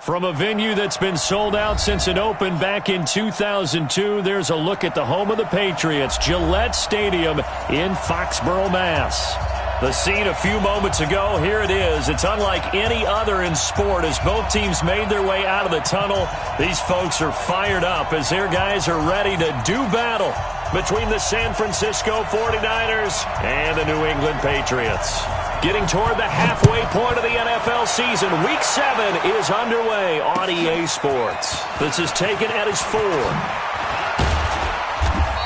From a venue that's been sold out since it opened back in 2002, there's a look at the home of the Patriots, Gillette Stadium in Foxborough, Mass. The scene a few moments ago, here it is. It's unlike any other in sport as both teams made their way out of the tunnel. These folks are fired up as their guys are ready to do battle between the San Francisco 49ers and the New England Patriots. Getting toward the halfway point of the NFL season, Week 7 is underway on EA Sports. This is taken at his 4.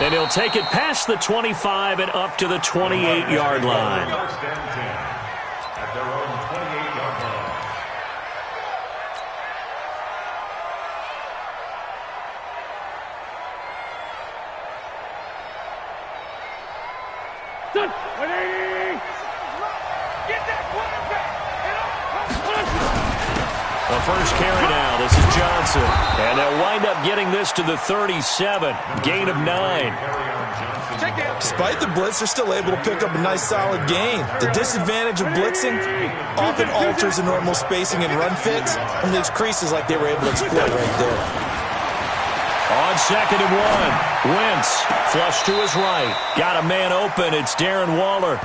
And he'll take it past the 25 and up to the 28-yard line. At their own 28-yard line. Done. 180. Get that quarterback. The first carry now. This is Johnson. And they'll wind up getting this to the 37. Gain of 9. Despite the blitz, they're still able to pick up a nice solid gain. The disadvantage of blitzing often alters the normal spacing and run fits and leaves creases like they were able to exploit right there. On 2nd and 1, Wentz flush to his right. Got a man open. It's Darren Waller.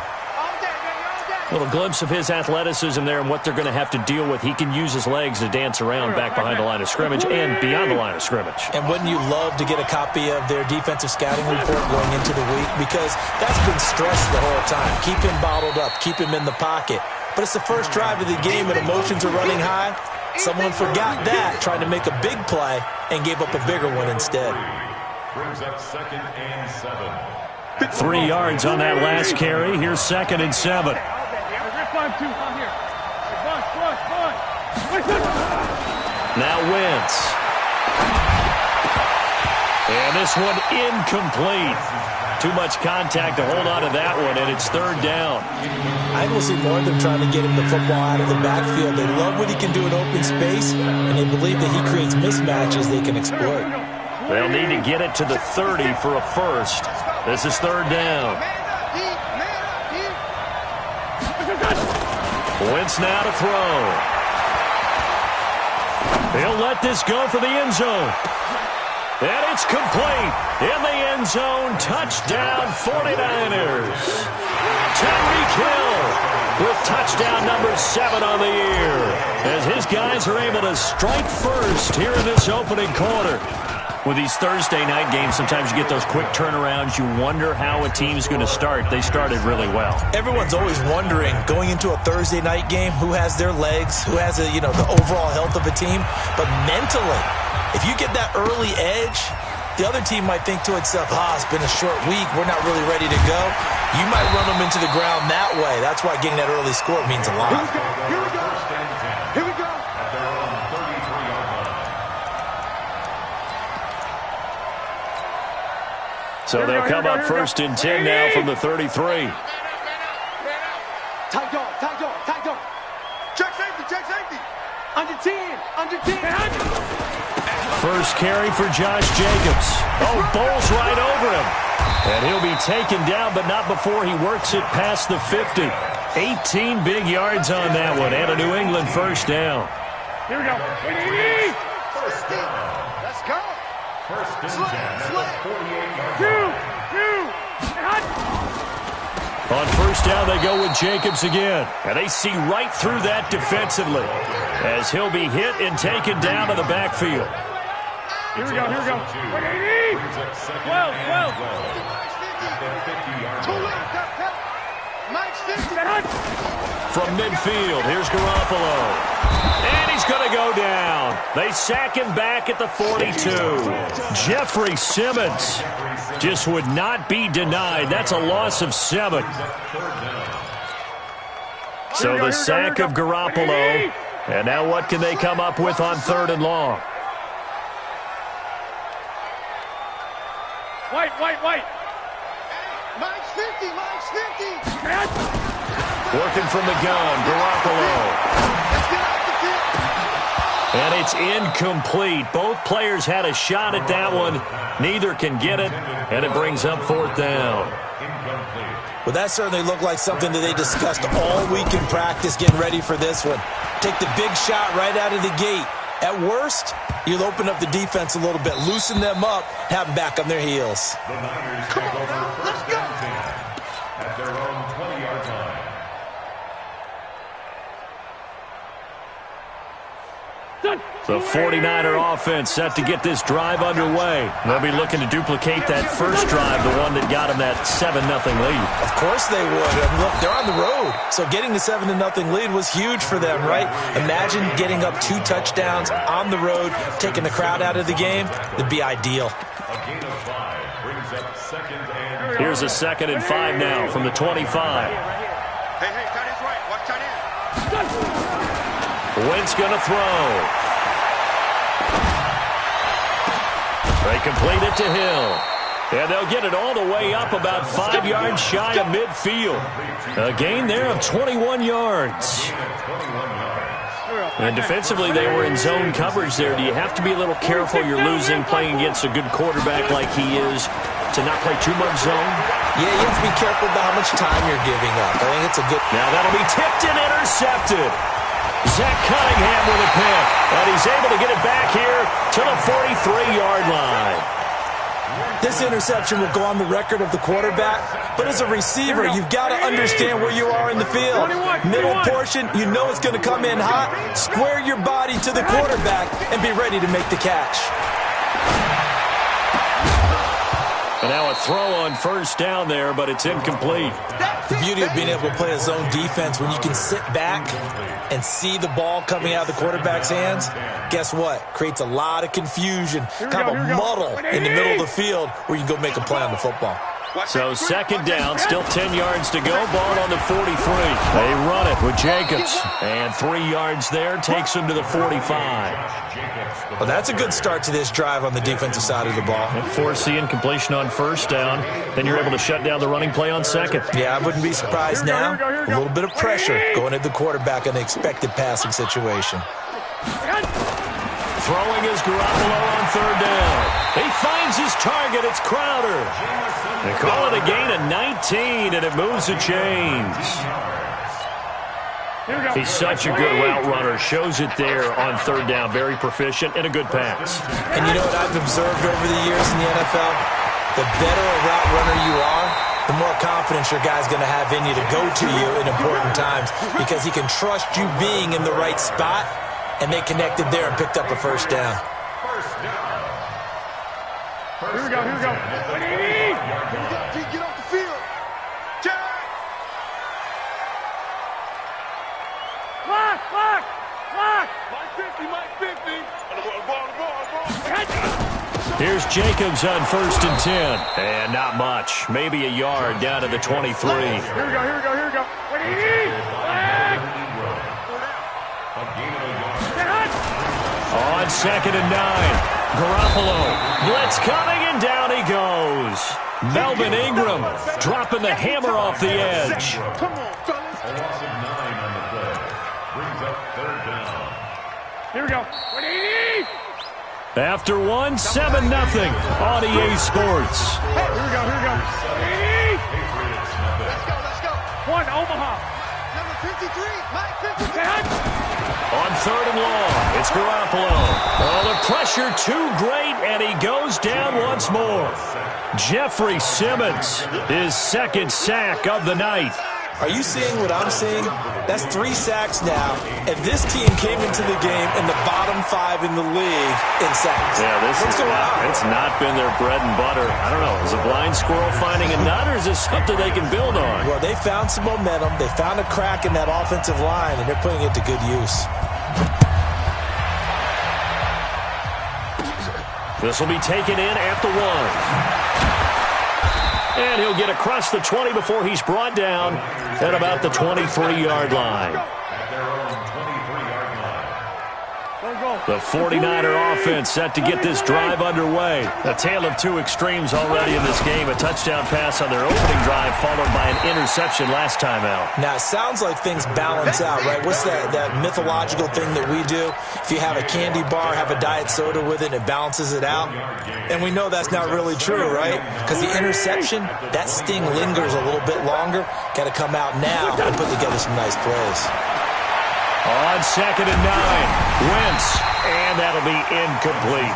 A little glimpse of his athleticism there and what they're going to have to deal with. He can use his legs to dance around back behind the line of scrimmage and beyond the line of scrimmage. And wouldn't you love to get a copy of their defensive scouting report going into the week? Because that's been stressed the whole time. Keep him bottled up. Keep him in the pocket. But it's the first drive of the game and emotions are running high. Someone forgot that, trying to make a big play, and gave up a bigger one instead. Brings up 2nd and 7. 3 yards on that last carry. Here's 2nd and 7. Now Wentz. And this one incomplete. Too much contact to hold on to that one, and it's 3rd down. I will see more of them trying to get him the football out of the backfield. They love what he can do in open space, and they believe that he creates mismatches they can exploit. They'll need to get it to the 30 for a first. This is 3rd down. Wentz now to throw. He'll let this go for the end zone. And it's complete. In the end zone, touchdown 49ers. Tyreek Hill with touchdown number 7 on the year. As his guys are able to strike first here in this opening quarter. With these Thursday night games, sometimes you get those quick turnarounds. You wonder how a team's going to start. They started really well. Everyone's always wondering, going into a Thursday night game, who has their legs, who has the overall health of a team. But mentally, if you get that early edge, the other team might think to itself, it's been a short week. We're not really ready to go. You might run them into the ground that way. That's why getting that early score means a lot. Here we go. Here we go. At their own 33-yard line. So they'll come up 1st and 10 now from the 33. Tight dog. Check safety. Under 10. First carry for Josh Jacobs. Bowles right over him. And he'll be taken down, but not before he works it past the 50. 18 big yards on that one, and a New England first down. Here we go. First down. Let's go. 1st and 10 at the 48-yard line. On first down, they go with Jacobs again. And they see right through that defensively as he'll be hit and taken down to the backfield. Here we go. 180. 12. At the 50-yard line. From midfield, here's Garoppolo. And he's going to go down. They sack him back at the 42. Jeffrey Simmons just would not be denied. That's a loss of 7. So the sack of Garoppolo. And now what can they come up with on 3rd and long? White. Mine's 50. Working from the gun, Garoppolo. Let's get off the field. And it's incomplete. Both players had a shot at that one. Neither can get it, and it brings up 4th down. Well, that certainly looked like something that they discussed all week in practice, getting ready for this one. Take the big shot right out of the gate. At worst, you'll open up the defense a little bit, loosen them up, have them back on their heels. Come on now, let's go. At their own 20-yard line. The 49er offense set to get this drive underway. They'll be looking to duplicate that first drive, the one that got them that 7-0 lead. Of course they would. And look, they're on the road. So getting the 7-0 lead was huge for them, right? Imagine getting up 2 touchdowns on the road, taking the crowd out of the game. It'd be ideal. A gain of 5 brings up 2nd and... Here's a 2nd and 5 now from the 25. Hey, tight end's right. Watch tight end. Wentz going to throw. They complete it to Hill. And they'll get it all the way up about 5 yards shy of midfield. A gain there of 21 yards. And defensively, they were in zone coverage there. Do you have to be a little careful you're losing playing against a good quarterback like he is to not play too much zone? Yeah, you have to be careful about how much time you're giving up. I think it's a good... Now that'll be tipped and intercepted. Zach Cunningham with a pick. And he's able to get it back here to the 43-yard line. This interception will go on the record of the quarterback, but as a receiver, you've got to understand where you are in the field. Middle portion, you know it's going to come in hot. Square your body to the quarterback and be ready to make the catch. And now a throw on first down there, but it's incomplete. The beauty of being able to play a zone defense when you can sit back and see the ball coming out of the quarterback's hands, guess what? Creates a lot of confusion, kind of a muddle in the middle of the field where you can go make a play on the football. So 2nd down, still 10 yards to go. Ball on the 43. They run it with Jacobs. And 3 yards there takes them to the 45. Well, that's a good start to this drive on the defensive side of the ball. And force the incompletion on first down. Then you're able to shut down the running play on 2nd. Yeah, I wouldn't be surprised now. A little bit of pressure going at the quarterback in the expected passing situation. Throwing is Garoppolo on 3rd down. He finds his target. It's Crowder. They call it a gain of 19, and it moves the chains. He's such a good route runner. Shows it there on 3rd down. Very proficient and a good pass. And you know what I've observed over the years in the NFL? The better a route runner you are, the more confidence your guy's going to have in you to go to you in important times because he can trust you being in the right spot, and they connected there and picked up a first down. Here we go. Get off the field. Clock. Mike 50. Ball. Here's Jacobs on 1st and 10. And not much. Maybe a yard down to the 23. Here we go. On 2nd and 9. Garoppolo. Blitz coming, and down he goes. Melvin Ingram dropping the hammer off the edge. Come on, fellas. A loss of 9 on the play. Brings up 3rd down. Here we go. After 1, 7-0 on EA Sports. Here we go. Let's go. One, Omaha. Number 53, Mike 53. On 3rd and long, it's Garoppolo. Oh, the pressure too great, and he goes down once more. Jeffrey Simmons, his 2nd sack of the night. Are you seeing what I'm seeing? That's 3 sacks now, and this team came into the game in the bottom 5 in the league in sacks. Yeah, it's not been their bread and butter. I don't know. Is a blind squirrel finding a nut, or is this something they can build on? Well, they found some momentum. They found a crack in that offensive line, and they're putting it to good use. This will be taken in at the 1. And he'll get across the 20 before he's brought down at about the 23-yard line. The 49er offense set to get this drive underway. A tale of 2 extremes already in this game. A touchdown pass on their opening drive followed by an interception last time out. Now, it sounds like things balance out, right? What's that mythological thing that we do? If you have a candy bar, have a diet soda with it, it balances it out. And we know that's not really true, right? Because the interception, that sting lingers a little bit longer. Got to come out now and put together some nice plays. On 2nd and 9, Wentz, and that'll be incomplete.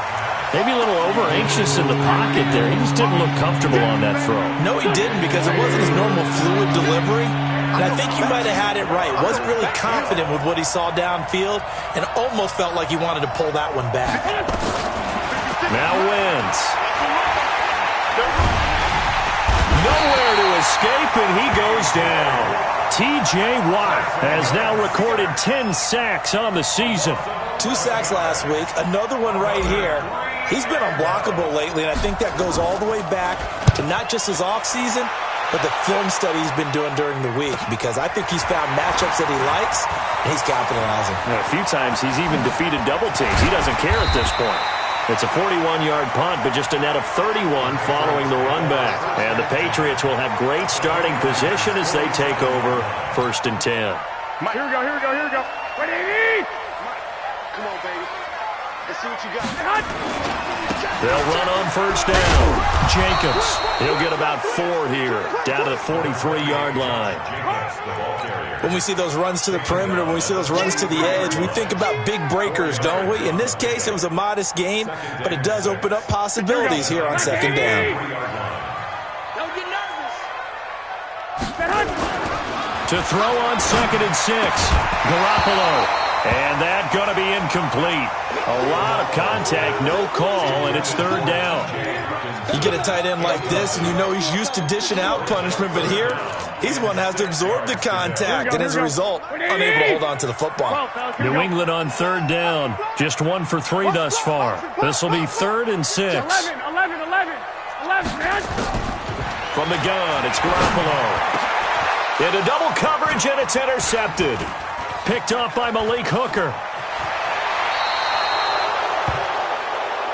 Maybe a little over-anxious in the pocket there. He just didn't look comfortable on that throw. No, he didn't, because it wasn't his normal fluid delivery. And I think you might have had it right. Wasn't really confident with what he saw downfield and almost felt like he wanted to pull that one back. Now Wentz. Nowhere to escape, and he goes down. T.J. Watt has now recorded 10 sacks on the season. 2 sacks last week, another one right here. He's been unblockable lately, and I think that goes all the way back to not just his offseason, but the film study he's been doing during the week, because I think he's found matchups that he likes, and he's capitalizing. A few times he's even defeated double teams. He doesn't care at this point. It's a 41-yard punt, but just a net of 31 following the run back. And the Patriots will have great starting position as they take over 1st and 10. Here we go, here we go, here we go. Ready? Come on, baby. Let's see what you got. They'll run on 1st down. Jacobs, he'll get about 4 here, down to the 43-yard line. When we see those runs to the perimeter, when we see those runs to the edge, we think about big breakers, don't we? In this case, it was a modest gain, but it does open up possibilities here on 2nd down. Don't get nervous. To throw on 2nd and 6, Garoppolo. And that going to be incomplete. A lot of contact, no call, and it's 3rd down. You get a tight end like this, and you know he's used to dishing out punishment, but here, he's the one that has to absorb the contact, and as a result, unable to hold on to the football. New England on 3rd down. Just 1 for 3 thus far. This will be 3rd and 6. 11, man. From the gun, it's Garoppolo. Into double coverage, and it's intercepted. Picked off by Malik Hooker.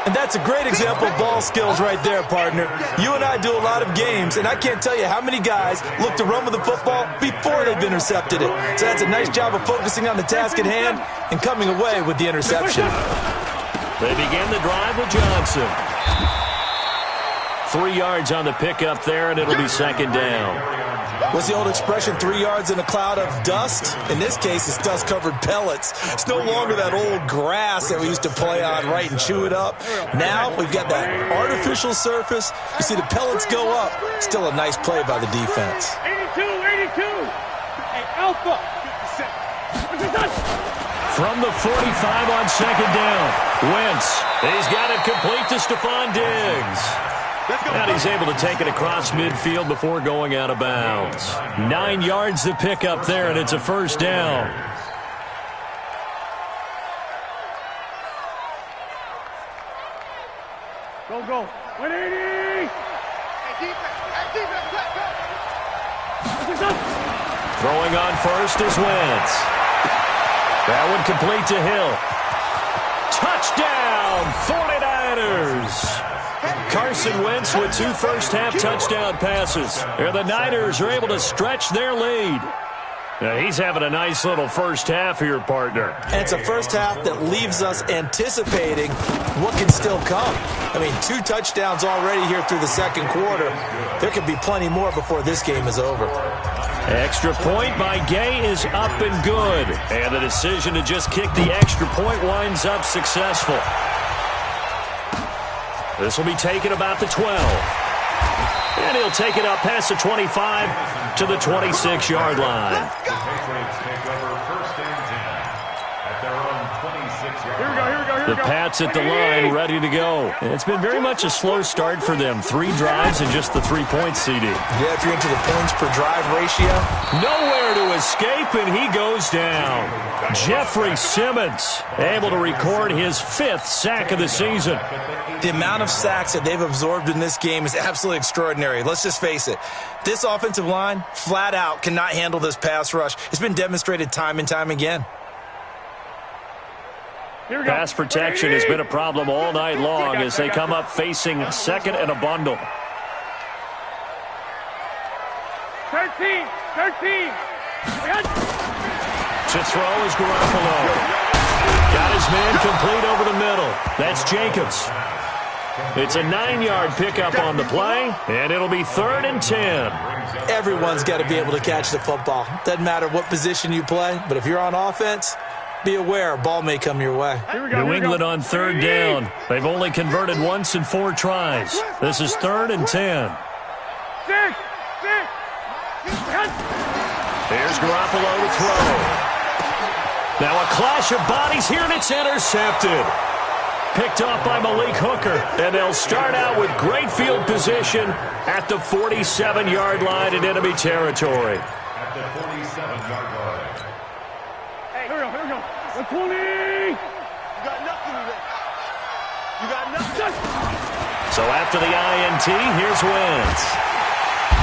And that's a great example of ball skills right there, partner. You and I do a lot of games, and I can't tell you how many guys look to run with the football before they've intercepted it. So that's a nice job of focusing on the task at hand and coming away with the interception. They begin the drive with Johnson. 3 yards on the pickup there, and it'll be 2nd down. What's the old expression, 3 yards in a cloud of dust? In this case, it's dust-covered pellets. It's no longer that old grass that we used to play on, right, and chew it up. Now we've got that artificial surface. You see the pellets go up. Still a nice play by the defense. 82. Hey, Alpha. From the 45 on 2nd down, Wentz. He's got it complete to Stephon Diggs. And he's able to take it across midfield before going out of bounds. 9 yards to pick up there, and it's a 1st down. Go. 180. Throwing on 1st is Wentz. That one complete to Hill. Touchdown, 49ers. Carson Wentz with 2 first-half touchdown passes. And the Niners are able to stretch their lead. Now, he's having a nice little first half here, partner. And it's a first half that leaves us anticipating what can still come. I mean, 2 touchdowns already here through the 2nd quarter. There could be plenty more before this game is over. Extra point by Gay is up and good. And the decision to just kick the extra point winds up successful. This will be taken about the 12. And he'll take it up past the 25 to the 26-yard line. The Pats at the line, ready to go. And it's been very much a slow start for them. 3 drives and just the 3 points, CD. Yeah, if you're into the points per drive ratio. Nowhere to escape, and he goes down. Jeffrey Simmons able to record his 5th sack of the season. The amount of sacks that they've absorbed in this game is absolutely extraordinary. Let's just face it. This offensive line, flat out, cannot handle this pass rush. It's been demonstrated time and time again. Pass protection has been a problem all night long as they come up facing 2nd and a bundle. 13. To throw is Garoppolo. Got his man complete over the middle. That's Jacobs. It's a 9-yard pickup on the play, and it'll be 3rd and 10. Everyone's got to be able to catch the football. Doesn't matter what position you play, but if you're on offense, be aware, ball may come your way. New England on third down. They've only converted once in 4 tries. This is 3rd and 10. Here's Garoppolo to throw. Now a clash of bodies here, and it's intercepted. Picked off by Malik Hooker, and they'll start out with great field position at the 47-yard line in enemy territory. At the 47-yard line. Hey, here we go. 120. You got nothing today. You got nothing. So after the INT, here's Wentz.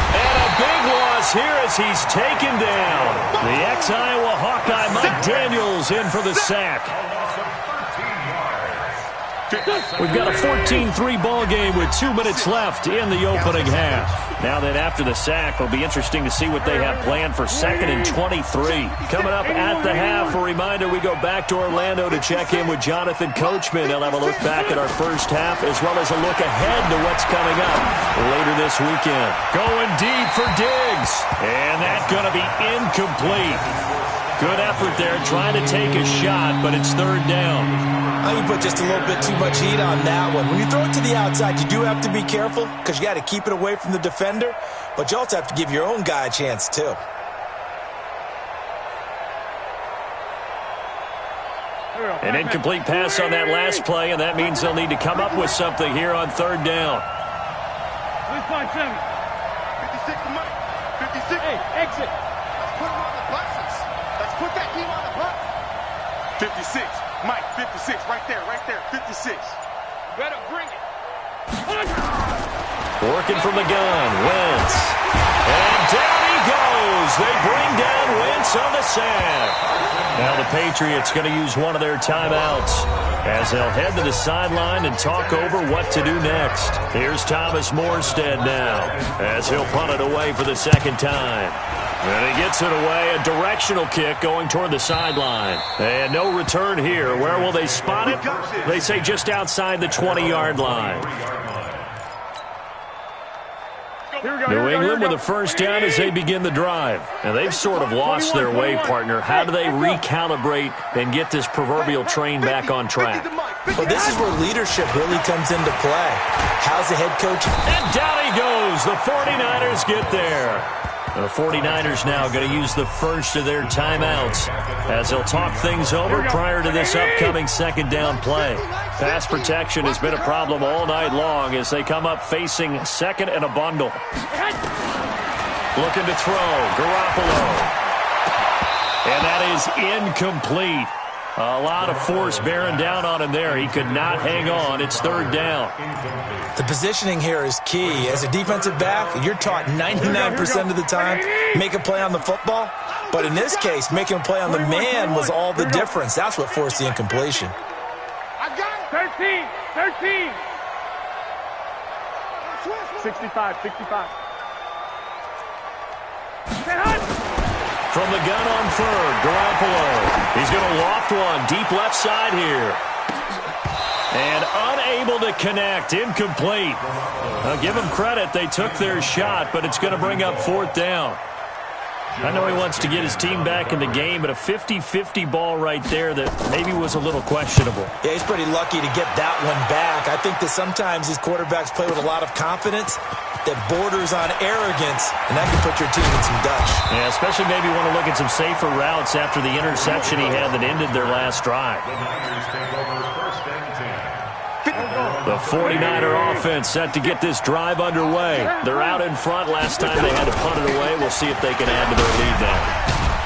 And a big loss here as he's taken down. The ex-Iowa Hawkeye Mike Daniels in for the sack. We've got a 14-3 ball game with 2 minutes left in the opening half. Now then, after the sack, it'll be interesting to see what they have planned for 2nd and 23. Coming up at the half, a reminder, we go back to Orlando to check in with Jonathan Coachman. He'll have a look back at our first half as well as a look ahead to what's coming up later this weekend. Going deep for Diggs, and that's going to be incomplete. Good effort there, trying to take a shot, but it's 3rd down. I think you put just a little bit too much heat on that one. When you throw it to the outside, you do have to be careful because you got to keep it away from the defender, but you also have to give your own guy a chance too. An incomplete pass on that last play, and that means they'll need to come up with something here on 3rd down. 56 to Mike. 56. Hey, exit. Let's put him on the buses. Let's put that team on the bus. 56. Mike, 56. Right there. 56. Better bring it. Working from the gun, Wentz. And down he goes. They bring down Wentz on the sack. Now the Patriots going to use one of their timeouts as they'll head to the sideline and talk over what to do next. Here's Thomas Morstead now as he'll punt it away for the 2nd time. And he gets it away, a directional kick going toward the sideline. And no return here. Where will they spot it? They say just outside the 20-yard line. New England with a 1st down as they begin the drive. And they've sort of lost their way, partner. How do they recalibrate and get this proverbial train back on track? Well, this is where leadership really comes into play. How's the head coach? And down he goes. The 49ers get there. The 49ers now going to use the first of their timeouts as they'll talk things over prior to this upcoming 2nd down play. Pass protection has been a problem all night long as they come up facing 2nd and a bundle. Looking to throw, Garoppolo. And that is incomplete. A lot of force bearing down on him there. He could not hang on. It's 3rd down. The positioning here is key. As a defensive back, you're taught 99% of the time, make a play on the football. But in this case, making a play on the man was all the difference. That's what forced the incompletion. I got it. 13. 65. From the gun on 3rd, Garoppolo. He's going to loft one deep left side here. And unable to connect, incomplete. I'll give them credit, they took their shot, but it's going to bring up 4th down. I know he wants to get his team back in the game, but a 50-50 ball right there that maybe was a little questionable. Yeah, he's pretty lucky to get that one back. I think that sometimes these quarterbacks play with a lot of confidence that borders on arrogance, and that can put your team in some dutch. Yeah, especially maybe want to look at some safer routes after the interception he had that ended their last drive. The 49er offense set to get this drive underway. They're out in front. Last time they had to punt it away. We'll see if they can add to their lead now.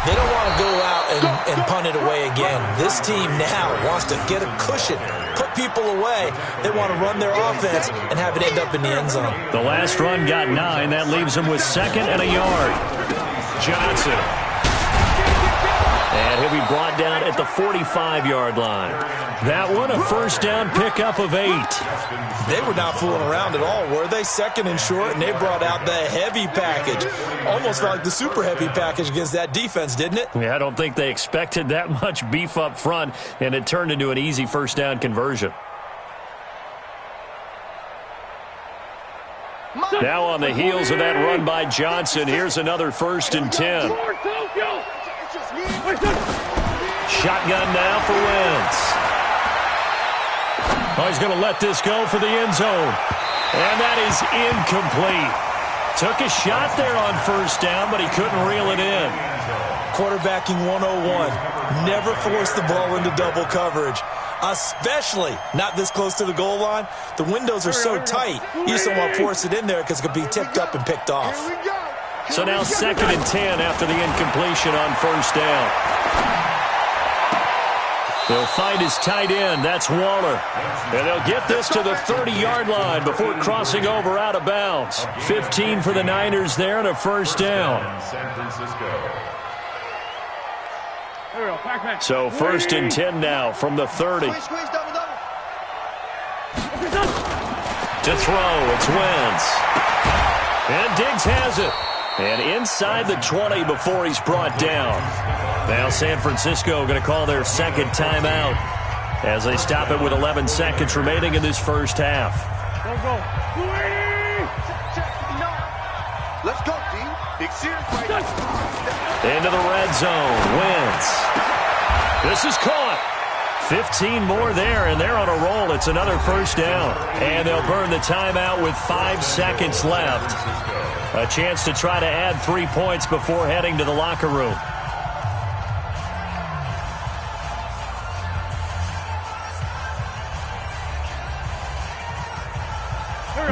They don't want to go out and punt it away again. This team now wants to get a cushion, put people away. They want to run their offense and have it end up in the end zone. The last run got 9. That leaves them with 2nd and a yard. Johnson. And he'll be brought down at the 45-yard line. That one, a 1st down pickup of 8. They were not fooling around at all, were they? 2nd and short, and they brought out the heavy package. Almost felt like the super heavy package against that defense, didn't it? Yeah, I don't think they expected that much beef up front, and it turned into an easy 1st down conversion. Now on the heels of that run by Johnson, here's another 1st and 10. shotgun now for Wentz. Oh, he's going to let this go for the end zone. And that is incomplete. Took a shot there on first down, but he couldn't reel it in. Quarterbacking 101. Never force the ball into double coverage, especially not this close to the goal line. The windows are so tight, you just don't want to force it in there because it could be tipped up and picked off. So now 2nd and 10 after the incompletion on first down. They'll find his tight end. That's Waller. And they'll get this to the 30-yard line before crossing over out of bounds. 15 for the Niners there and a first down. So 1st and 10 now from the 30. To throw, it's Wentz. And Diggs has it. And inside the 20 before he's brought down. Now San Francisco going to call their 2nd timeout as they stop it with 11 seconds remaining in this first half. Go. Let's go, D. Big series right Into the red zone. Wentz. This is caught. 15 more there, and they're on a roll. It's another first down. And they'll burn the timeout with 5 seconds left. A chance to try to add 3 points before heading to the locker room.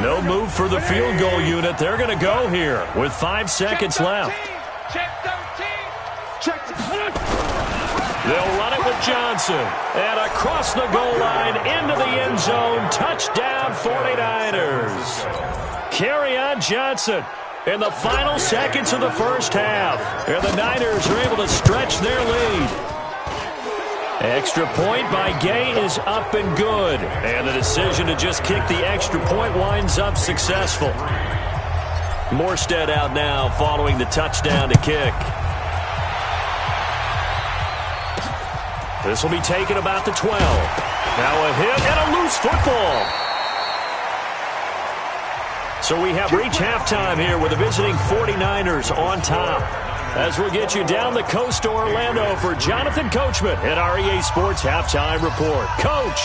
No move for the field goal unit. They're going to go here with 5 seconds left. They'll run it with Johnson. And across the goal line into the end zone. Touchdown 49ers. Kerryon Johnson in the final seconds of the first half. And the Niners are able to stretch their lead. Extra point by Gay is up and good. And the decision to just kick the extra point winds up successful. Morstead out now following the touchdown to kick. This will be taken about the 12. Now a hit and a loose football. So we have reached halftime here with the visiting 49ers on top. As we'll get you down the coast to Orlando for Jonathan Coachman at our EA Sports Halftime Report. Coach!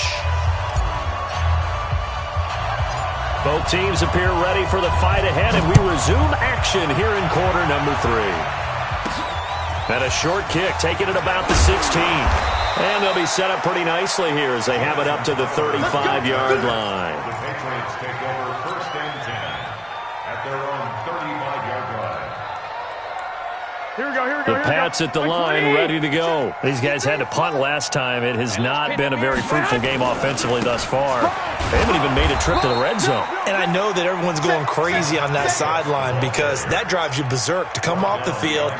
Both teams appear ready for the fight ahead, and we resume action here in quarter number 3. And a short kick, taking it about the 16. And they'll be set up pretty nicely here as they have it up to the 35-yard line. The Patriots take over 1st and 10 at their own 35-yard line. Here we go. The Pats at the line, ready to go. These guys had to punt last time. It has not been a very fruitful game offensively thus far. They haven't even made a trip to the red zone. And I know that everyone's going crazy on that sideline because that drives you berserk to come off the field,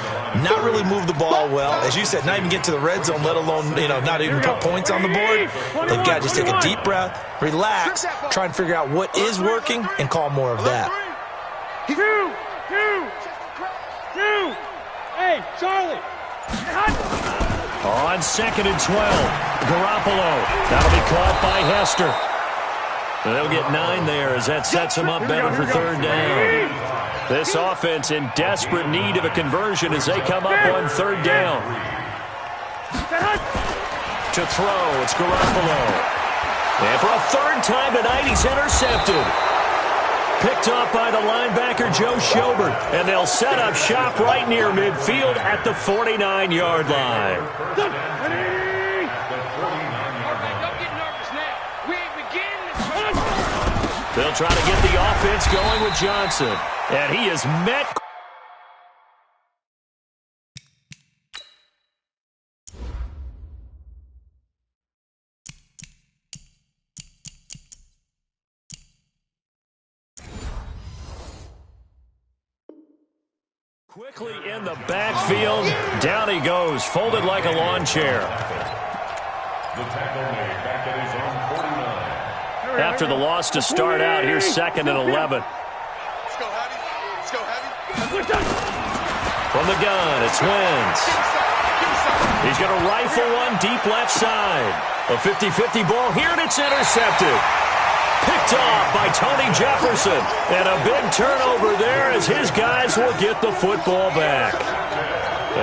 not really move the ball well. As you said, not even get to the red zone, let alone, not even put points on the board. They've got to just take a deep breath, relax, try and figure out what is working, and call more of that. Two. Hey, Charlie. On 2nd and 12, Garoppolo. That'll be caught by Hester. They'll get 9 there as that sets them up better for 3rd down. This offense in desperate need of a conversion as they come up on 3rd down. To throw, it's Garoppolo. And for a 3rd time tonight, he's intercepted. Picked off by the linebacker, Joe Schobert. And they'll set up shop right near midfield at the 49-yard line. Ready? They'll try to get the offense going with Johnson. And he is met. Quickly in the backfield. Down he goes, folded like a lawn chair. The tackle made back at his own 49. After the loss to start out, here's 2nd and 11. Let's go, Hattie. Let's go, Hattie. From the gun, it's Wentz. He's going to rifle one deep left side. A 50-50 ball here, and it's intercepted. Picked off by Tony Jefferson. And a big turnover there as his guys will get the football back.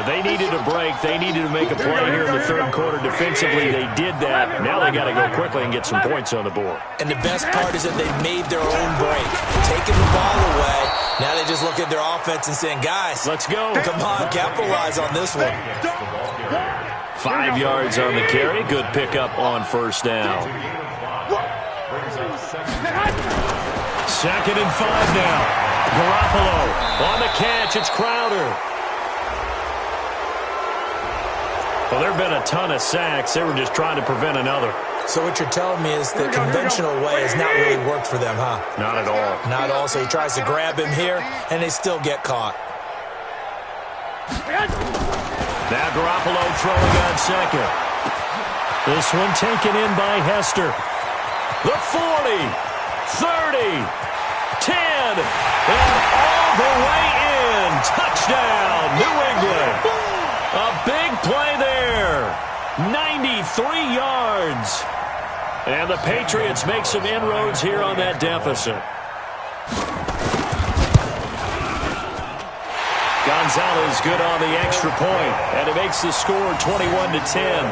They needed a break. They needed to make a play here in the third quarter. Defensively, they did that. Now they got to go quickly and get some points on the board. And the best part is that they made their own break, taking the ball away. Now they just look at their offense and saying, guys, let's go. Come on, capitalize on this one. 5 yards on the carry. Good pickup on first down. 2nd and 5 now. Garoppolo on the catch. It's Crowder. Well, there have been a ton of sacks. They were just trying to prevent another. So what you're telling me is the conventional way has not really worked for them, huh? Not at all. Not at all. So he tries to grab him here, and they still get caught. Now Garoppolo throwing on second. This one taken in by Hester. The 40, 30, 10, and all the way in. Touchdown, New England. A big play there. 93 yards. And the Patriots make some inroads here on that deficit. Gonzalez good on the extra point, and it makes the score 21-10.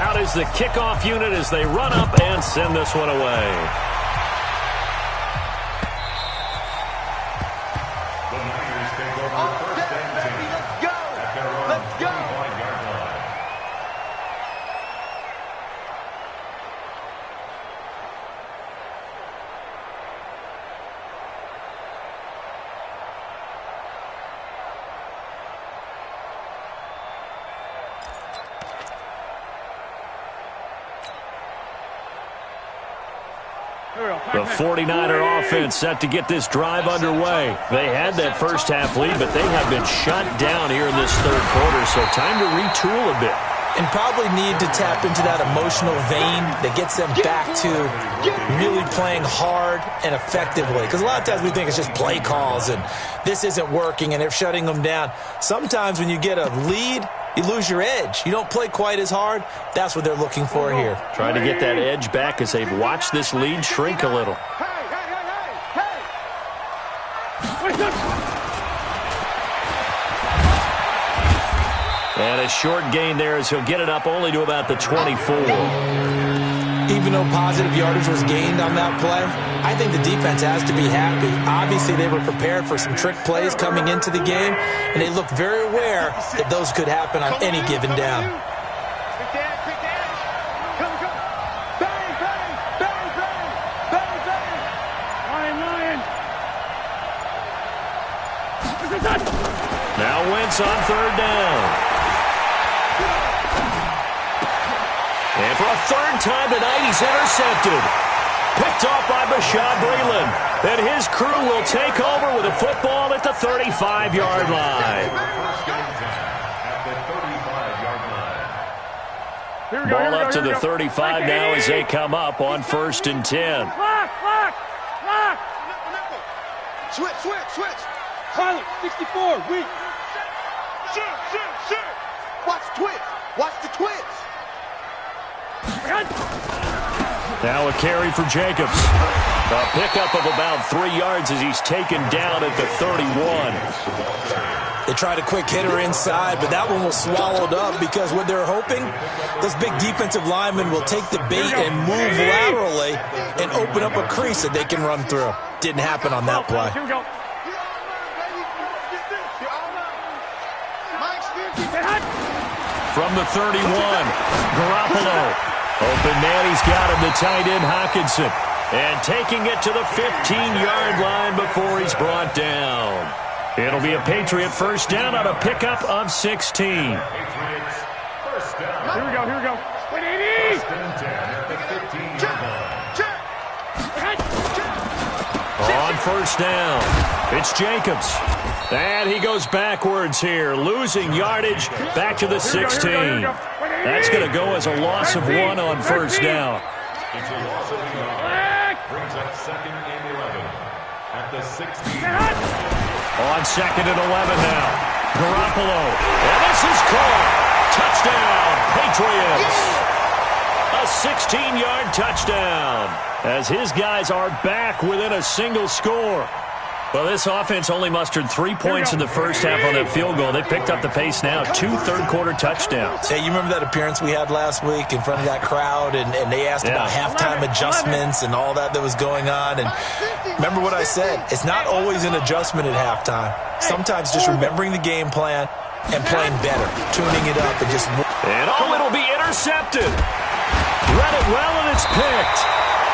Out is the kickoff unit as they run up and send this one away. The Niners take over first and 10 at their own 35-yard line. The 49er offense set to get this drive underway. They had that first half lead, but they have been shut down here in this third quarter, so time to retool a bit. And probably need to tap into that emotional vein that gets them back to really playing hard and effectively. Because a lot of times we think it's just play calls and this isn't working and they're shutting them down. Sometimes when you get a lead, you lose your edge. You don't play quite as hard. That's what they're looking for here. Trying to get that edge back as they've watched this lead shrink a little. And a short gain there as he'll get it up only to about the 24. Even though positive yardage was gained on that play, I think the defense has to be happy. Obviously, they were prepared for some trick plays coming into the game, and they looked very aware that those could happen on any given down. Now Wentz on third down. And for a third time tonight, he's intercepted. Picked off by Bashaud Breeland. And his crew will take over with a football at the 35-yard line. Ball up to the 35 now as they come up on 1st and 10. Lock! Switch. Pilot, 64, weak. Shoot. Watch the twitch. Now a carry for Jacobs. A pickup of about 3 yards as he's taken down at the 31. They tried a quick hitter inside, but that one was swallowed up because what they're hoping, those big defensive linemen will take the bait and move laterally and open up a crease that they can run through. Didn't happen on that play. Here we go. From the 31, Garoppolo. Open man, he's got him, the tight end Hockenson. And taking it to the 15-yard line before he's brought down. It'll be a Patriot first down on a pickup of 16. Here we go. Wait, 80! On first down, it's Jacobs. And he goes backwards here, losing yardage back to the 16. That's going to go as a loss of 1 on first down. It's a loss of a yard. Brings up 2nd and 11 at the 16. On 2nd and 11 now. Garoppolo. And this is caught. Touchdown, Patriots. A 16-yard touchdown, as his guys are back within a single score. Well, this offense only mustered 3 points in the first half on that field goal. They picked up the pace now, 2 third-quarter touchdowns. Hey, you remember that appearance we had last week in front of that crowd, and they asked about halftime adjustments and all that was going on. And remember what I said, it's not always an adjustment at halftime. Sometimes just remembering the game plan and playing better, tuning it up and just... And it'll be intercepted. Read it well, and it's picked.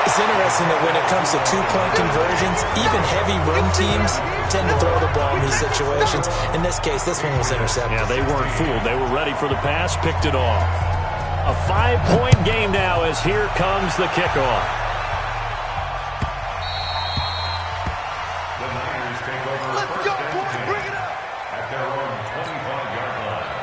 It's interesting that when it comes to two-point conversions, even heavy run teams tend to throw the ball in these situations. In this case, this one was intercepted. Yeah, they weren't fooled. They were ready for the pass, picked it off. A 5-point game now as here comes the kickoff. The Niners take over. Let's go, boys. Bring it up. At their own 25-yard line.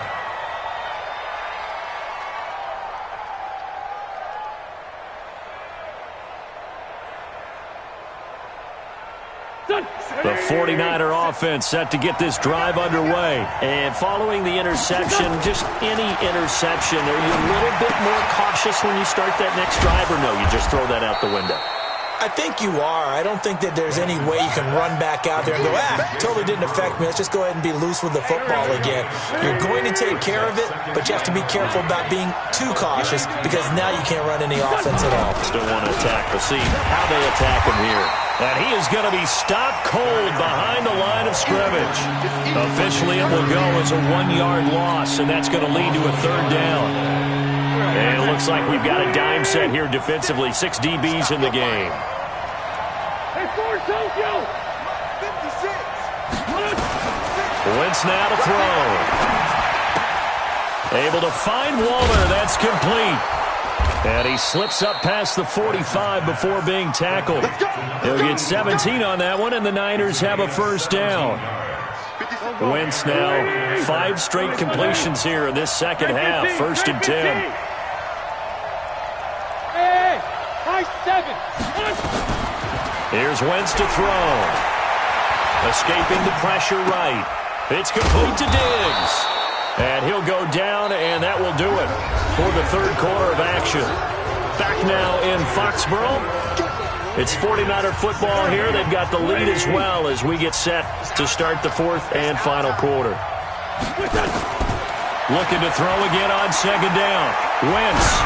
The 49er offense set to get this drive underway. And following the interception, just any interception, are you a little bit more cautious when you start that next drive, or no, you just throw that out the window? I think you are. I don't think that there's any way you can run back out there and go, totally didn't affect me. Let's just go ahead and be loose with the football again. You're going to take care of it, but you have to be careful about being too cautious because now you can't run any offense at all. Still want to attack. We'll see how they attack him here. And he is going to be stopped cold behind the line of scrimmage. Officially, it will go as a 1-yard loss, and that's going to lead to a third down. And it looks like we've got a dime set here defensively. 6 DBs in the game. Wentz now to throw. Able to find Waller. That's complete. And he slips up past the 45 before being tackled. He'll get 17 on that one, and the Niners have a first down. Wentz now 5 straight completions here in this second half. 1st and 10. Here's Wentz to throw. Escaping the pressure right. It's complete to Diggs. And he'll go down, and that will do it for the third quarter of action. Back now in Foxborough. It's 49er football here. They've got the lead as well as we get set to start the fourth and final quarter. Looking to throw again on second down. Wentz.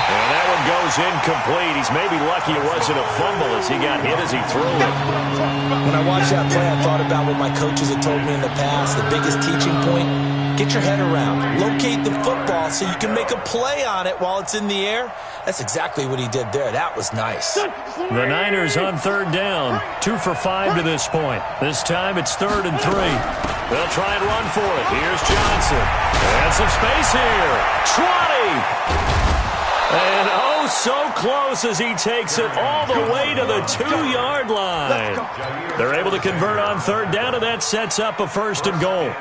And that one goes incomplete. He's maybe lucky it wasn't a fumble as he got hit as he threw it. When I watched that play, I thought about what my coaches had told me in the past. The biggest teaching point, get your head around. Locate the football so you can make a play on it while it's in the air. That's exactly what he did there. That was nice. The Niners on third down. 2 for 5 to this point. This time it's 3rd and 3. They'll try and run for it. Here's Johnson. And some space here. 20. And oh, so close as he takes it all the way to the 2-yard line. They're able to convert on third down, and that sets up a 1st and goal.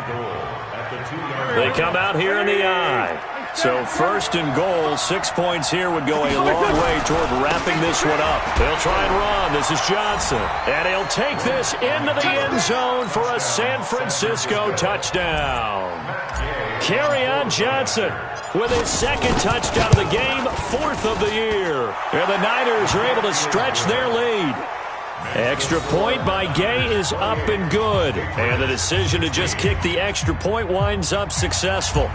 They come out here in the I. So 1st and goal, 6 points here would go a long way toward wrapping this one up. They'll try and run. This is Johnson. And he'll take this into the end zone for a San Francisco touchdown. Kerryon Johnson with his 2nd touchdown of the game, 4th of the year. And the Niners are able to stretch their lead. Extra point by Gay is up and good. And the decision to just kick the extra point winds up successful.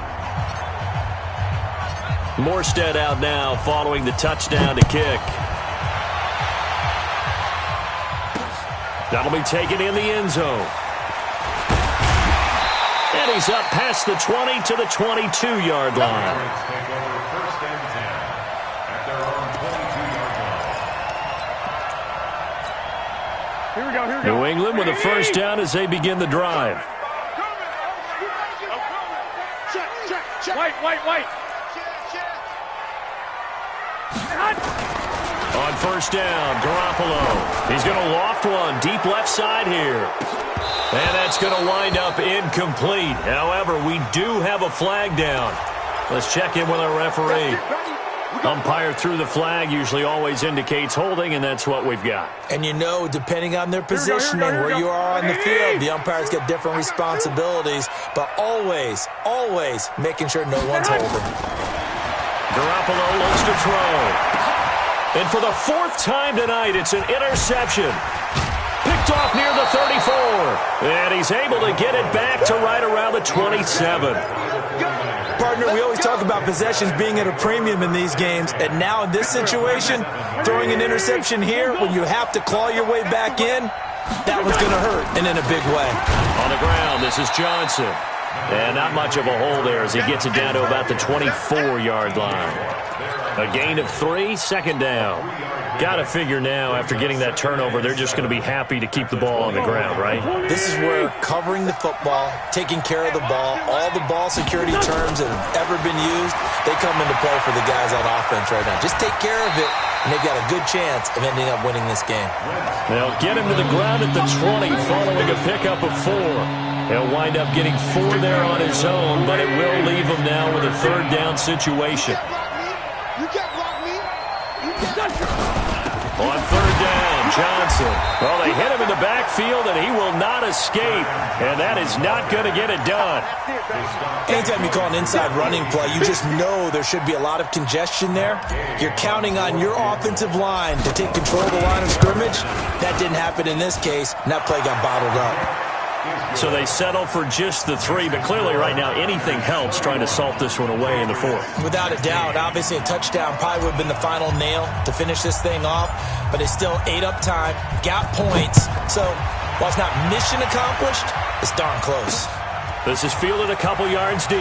Morstead out now following the touchdown to kick. That'll be taken in the end zone. And he's up past the 20 to the 22-yard line. Take over 1st and 10 at their own 22-yard line. Here we go, here we go. New England with a first down as they begin the drive. White. On first down, Garoppolo. He's going to loft one deep left side here. And that's going to wind up incomplete. However, we do have a flag down. Let's check in with our referee. Umpire threw the flag, usually always indicates holding, and that's what we've got. And you know, depending on their position and where you are on the field, the umpires get different responsibilities, but always making sure no one's holding. Garoppolo looks to throw. And for the fourth time tonight, it's an interception. Picked off near the 34. And he's able to get it back to right around the 27. Partner, we always talk about possessions being at a premium in these games. And now in this situation, throwing an interception here when you have to claw your way back in, that one's going to hurt, and in a big way. On the ground, this is Johnson. And not much of a hole there as he gets it down to about the 24-yard line. A gain of 3, second down. Got to figure now, after getting that turnover, they're just going to be happy to keep the ball on the ground, right? This is where covering the football, taking care of the ball, all the ball security terms that have ever been used, they come into play for the guys on offense right now. Just take care of it, and they've got a good chance of ending up winning this game. They'll get him to the ground at the 20 following a pickup of 4. He'll wind up getting 4 there on his own, but it will leave him now with a third down situation. You can't block me. On third down, Johnson. Well, they hit him in the backfield, and he will not escape. And that is not going to get it done. Anytime you call an inside running play, you just know there should be a lot of congestion there. You're counting on your offensive line to take control of the line of scrimmage. That didn't happen in this case, and that play got bottled up. So they settle for just the 3, but clearly right now anything helps trying to salt this one away in the 4th. Without a doubt, obviously a touchdown probably would have been the final nail to finish this thing off, but it's still ate up time, got points. So while it's not mission accomplished, it's darn close. This is fielded a couple yards deep.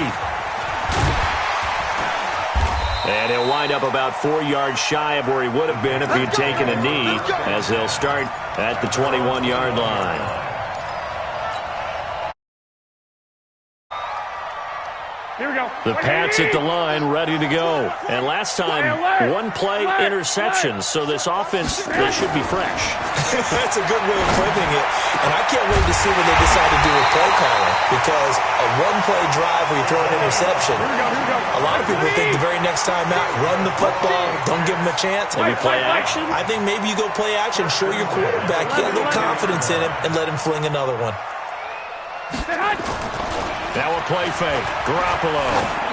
And he'll wind up about 4 yards shy of where he would have been if he'd taken a knee, as they'll start at the 21-yard line. Here we go. The Pats at the line, ready to go. And last time, 1-play interceptions, so this offense, they should be fresh. That's a good way of putting it. And I can't wait to see what they decide to do with play calling, because a 1-play drive where you throw an interception, a lot of people think the very next time out, run the football, don't give them a chance. Maybe play action? I think maybe you go play action, show your quarterback, get a little confidence in him, and let him fling another one. Now a play fake. Garoppolo.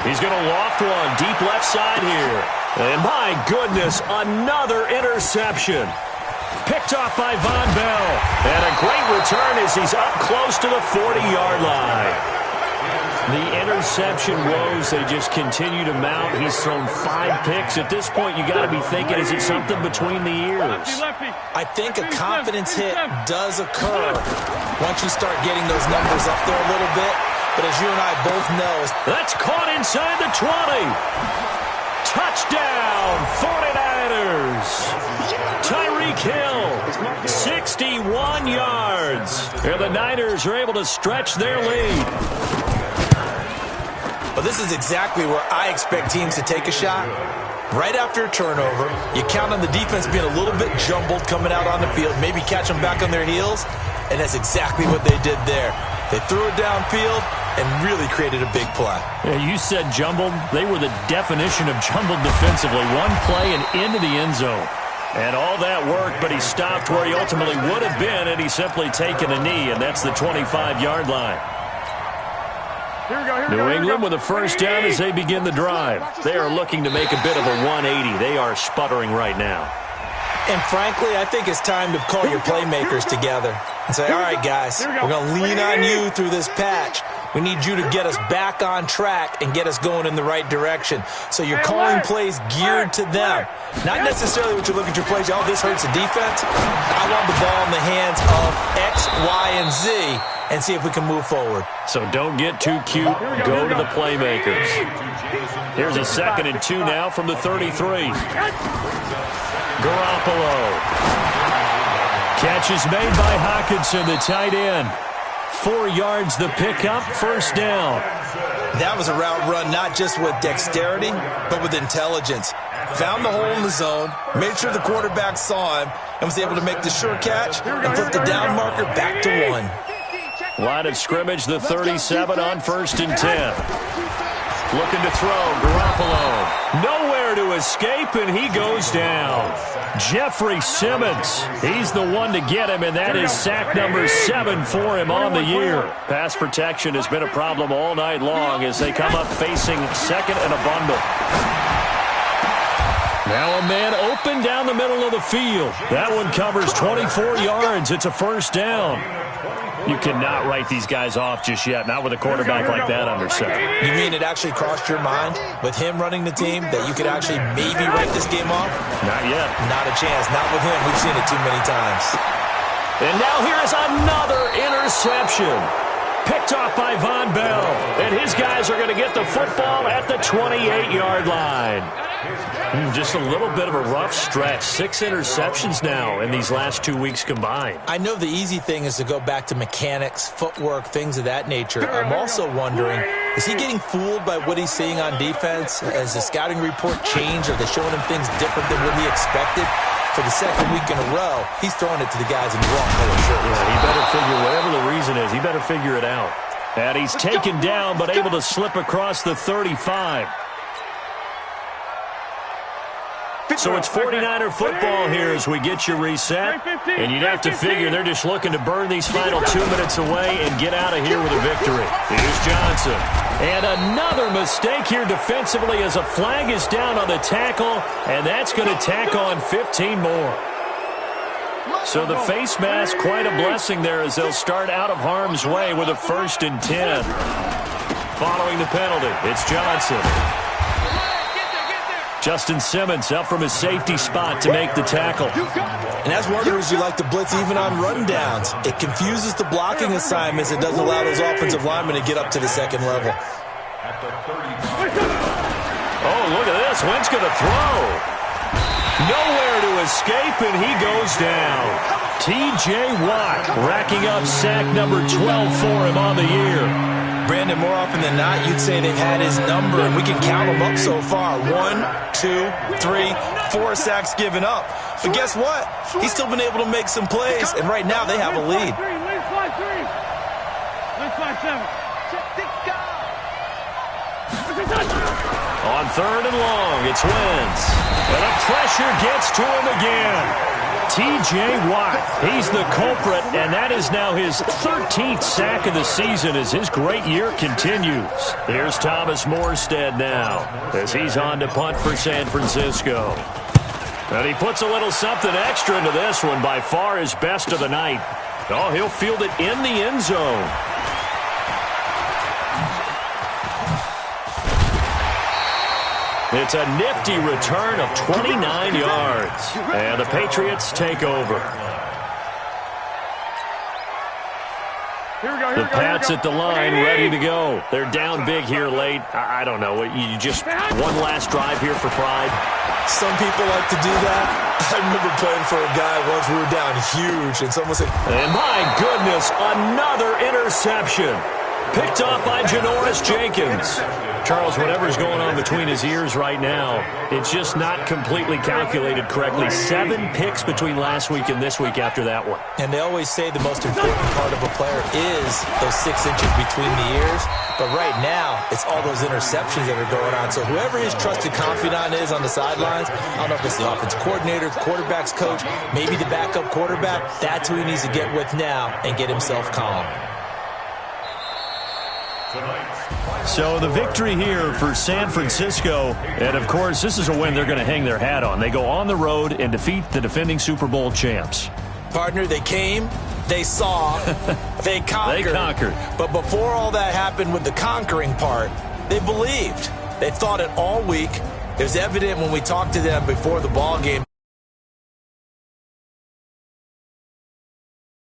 He's going to loft one deep left side here. And my goodness, another interception. Picked off by Von Bell. And a great return as he's up close to the 40-yard line. The interception woes, they just continue to mount. He's thrown 5 picks. At this point, you got to be thinking, is it something between the ears? I think a confidence hit does occur once you start getting those numbers up there a little bit. But as you and I both know, that's caught inside the 20. Touchdown, 49ers. Tyreek Hill, 61 yards. And the Niners are able to stretch their lead. Well, this is exactly where I expect teams to take a shot. Right after a turnover, you count on the defense being a little bit jumbled coming out on the field, maybe catch them back on their heels, and that's exactly what they did there. They threw it downfield and really created a big play. Yeah, you said jumbled. They were the definition of jumbled defensively. 1 play and into the end zone. And all that worked, but he stopped where he ultimately would have been had he simply taken a knee, and that's the 25-yard line. New England with a first down as they begin the drive. They are looking to make a bit of a 180. They are sputtering right now. And frankly, I think it's time to call your playmakers together and say, all right, guys, we're going to lean on you through this patch. We need you to get us back on track and get us going in the right direction. So you're calling plays geared to them. Not necessarily what you look at your plays, oh, this hurts the defense. I want the ball in the hands of X, Y, and Z and see if we can move forward. So don't get too cute. Go to the playmakers. Here's a 2nd and 2 now from the 33. Garoppolo. Catch is made by Hockenson, the tight end. 4 yards the pickup, first down. That was a route run not just with dexterity, but with intelligence. Found the hole in the zone, made sure the quarterback saw him, and was able to make the sure catch and put the down marker back to 1. Line of scrimmage, the 37 on 1st and 10. Looking to throw, Garoppolo. Nowhere to escape, and he goes down. Jeffrey Simmons, he's the one to get him, and that is sack number 7 for him on the year. Pass protection has been a problem all night long as they come up facing 2nd and a bundle. Now a man open down the middle of the field. That one covers 24 yards. It's a first down. You cannot write these guys off just yet, not with a quarterback like that under center. You mean it actually crossed your mind with him running the team that you could actually maybe write this game off? Not yet. Not a chance. Not with him. We've seen it too many times. And now here is another interception. Picked off by Von Bell. And his guys are going to get the football at the 28-yard line. Just a little bit of a rough stretch. 6 interceptions now in these last 2 weeks combined. I know the easy thing is to go back to mechanics, footwork, things of that nature. I'm also wondering, is he getting fooled by what he's seeing on defense? Has the scouting report changed? Are they showing him things different than what he expected? For the second week in a row, he's throwing it to the guys in the wrong color shirts. Yeah, he better figure, whatever the reason is, he better figure it out. And he's taken down, but able to slip across the 35. So it's 49er football here as we get you reset. And you'd have to figure they're just looking to burn these final 2 minutes away and get out of here with a victory. Here's Johnson. And another mistake here defensively as a flag is down on the tackle. And that's going to tack on 15 more. So the face mask, quite a blessing there as they'll start out of harm's way with a 1st and 10. Following the penalty, it's Johnson. Justin Simmons up from his safety spot to make the tackle. And that's one of the reasons we like to blitz even on rundowns. It confuses the blocking assignments. It doesn't allow those offensive linemen to get up to the second level. Oh, look at this. Wentz going to throw. Nowhere to escape, and he goes down. T.J. Watt racking up sack number 12 for him on the year. Brandon, more often than not, you'd say they've had his number, and we can count them up so far. 1, 2, 3, 4 sacks given up. But guess what? He's still been able to make some plays, and right now they have a lead. On 3rd and long, it's Wentz. And the pressure gets to him again. T.J. Watt, he's the culprit, and that is now his 13th sack of the season as his great year continues. Here's Thomas Morstead now as he's on to punt for San Francisco. And he puts a little something extra into this one, by far his best of the night. Oh, he'll field it in the end zone. It's a nifty return of 29 yards. And the Patriots take over. The Pats at the line, ready to go. They're down big here late. I don't know. You just one last drive here for pride. Some people like to do that. I remember playing for a guy once. We were down huge, and someone said, and my goodness, another interception. Picked off by Janoris Jenkins. Charles, whatever's going on between his ears right now, it's just not completely calculated correctly. 7 picks between last week and this week after that one. And they always say the most important part of a player is those 6 inches between the ears. But right now, it's all those interceptions that are going on. So whoever his trusted confidant is on the sidelines, I don't know if it's the offensive coordinator, quarterback's coach, maybe the backup quarterback, that's who he needs to get with now and get himself calm. So the victory here for San Francisco, and of course this is a win they're going to hang their hat on. They go on the road and defeat the defending Super Bowl champs. Partner, they came, they saw, they conquered. They conquered. But before all that happened with the conquering part, they believed. They thought it all week. It was evident when we talked to them before the ball game.